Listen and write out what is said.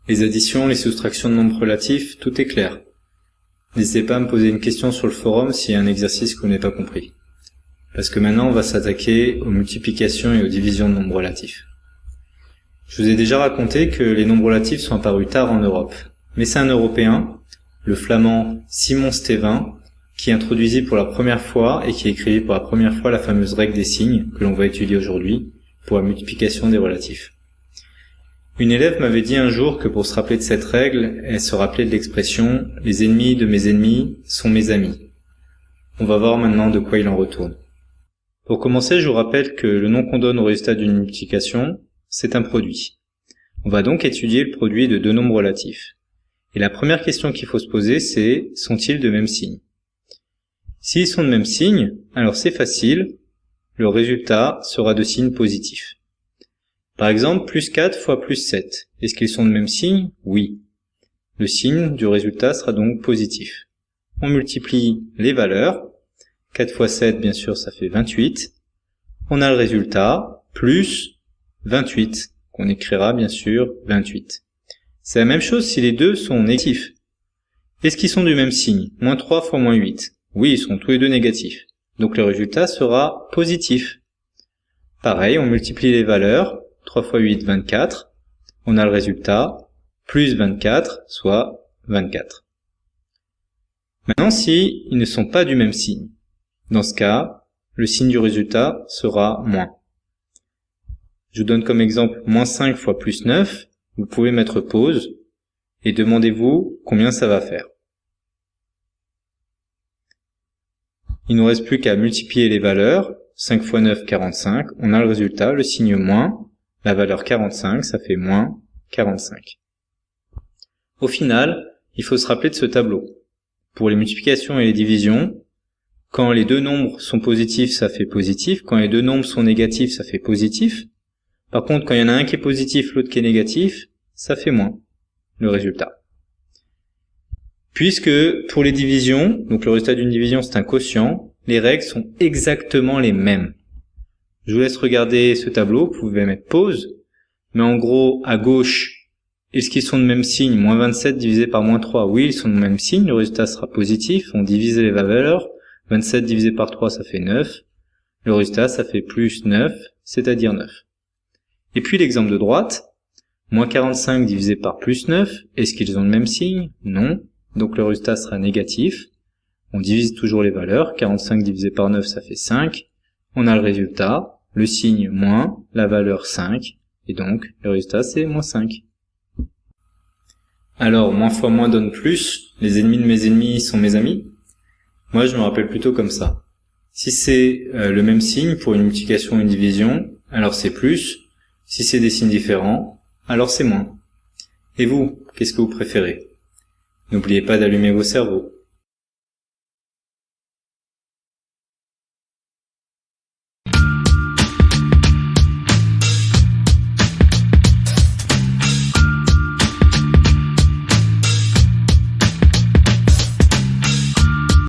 Les additions, les soustractions de nombres relatifs, tout est clair. N'hésitez pas à me poser une question sur le forum s'il y a un exercice que vous n'avez pas compris. Parce que maintenant, on va s'attaquer aux multiplications et aux divisions de nombres relatifs. Je vous ai déjà raconté que les nombres relatifs sont apparus tard en Europe. Mais c'est un Européen, le flamand Simon Stevin, qui introduisit pour la première fois et qui écrivit pour la première fois la fameuse règle des signes que l'on va étudier aujourd'hui pour la multiplication des relatifs. Une élève m'avait dit un jour que pour se rappeler de cette règle, elle se rappelait de l'expression « les ennemis de mes ennemis sont mes amis ». On va voir maintenant de quoi il en retourne. Pour commencer, je vous rappelle que le nom qu'on donne au résultat d'une multiplication, c'est un produit. On va donc étudier le produit de deux nombres relatifs. Et la première question qu'il faut se poser, c'est « sont-ils de même signe ?» S'ils sont de même signe, alors c'est facile, le résultat sera de signe positif. Par exemple, plus 4 fois plus 7. Est-ce qu'ils sont de même signe? Oui. Le signe du résultat sera donc positif. On multiplie les valeurs. 4 fois 7, bien sûr, ça fait 28. On a le résultat, plus 28, qu'on écrira bien sûr 28. C'est la même chose si les deux sont négatifs. Est-ce qu'ils sont du même signe? Moins 3 fois moins 8. Oui, ils sont tous les deux négatifs. Donc le résultat sera positif. Pareil, on multiplie les valeurs. 3 fois 8, 24. On a le résultat, plus 24, soit 24. Maintenant, si ils ne sont pas du même signe, dans ce cas, le signe du résultat sera moins. Je vous donne comme exemple moins 5 fois plus 9. Vous pouvez mettre pause et demandez-vous combien ça va faire. Il ne nous reste plus qu'à multiplier les valeurs. 5 fois 9, 45. On a le résultat, le signe moins. La valeur 45, ça fait moins 45. Au final, il faut se rappeler de ce tableau. Pour les multiplications et les divisions, quand les deux nombres sont positifs, ça fait positif. Quand les deux nombres sont négatifs, ça fait positif. Par contre, quand il y en a un qui est positif, l'autre qui est négatif, ça fait moins, le résultat. Puisque pour les divisions, donc le résultat d'une division c'est un quotient, les règles sont exactement les mêmes. Je vous laisse regarder ce tableau, vous pouvez mettre pause, mais en gros, à gauche, est-ce qu'ils sont de même signe? Moins 27 divisé par moins 3, oui, ils sont de même signe, le résultat sera positif, on divise les valeurs, 27 divisé par 3, ça fait 9, le résultat, ça fait plus 9, c'est-à-dire 9. Et puis l'exemple de droite, moins 45 divisé par plus 9, est-ce qu'ils ont le même signe? Non, donc le résultat sera négatif, on divise toujours les valeurs, 45 divisé par 9, ça fait 5, on a le résultat, le signe moins, la valeur 5, et donc le résultat c'est moins 5. Alors, moins fois moins donne plus, les ennemis de mes ennemis sont mes amis. Moi je me rappelle plutôt comme ça. Si c'est le même signe pour une multiplication ou une division, alors c'est plus. Si c'est des signes différents, alors c'est moins. Et vous, qu'est-ce que vous préférez? N'oubliez pas d'allumer vos cerveaux.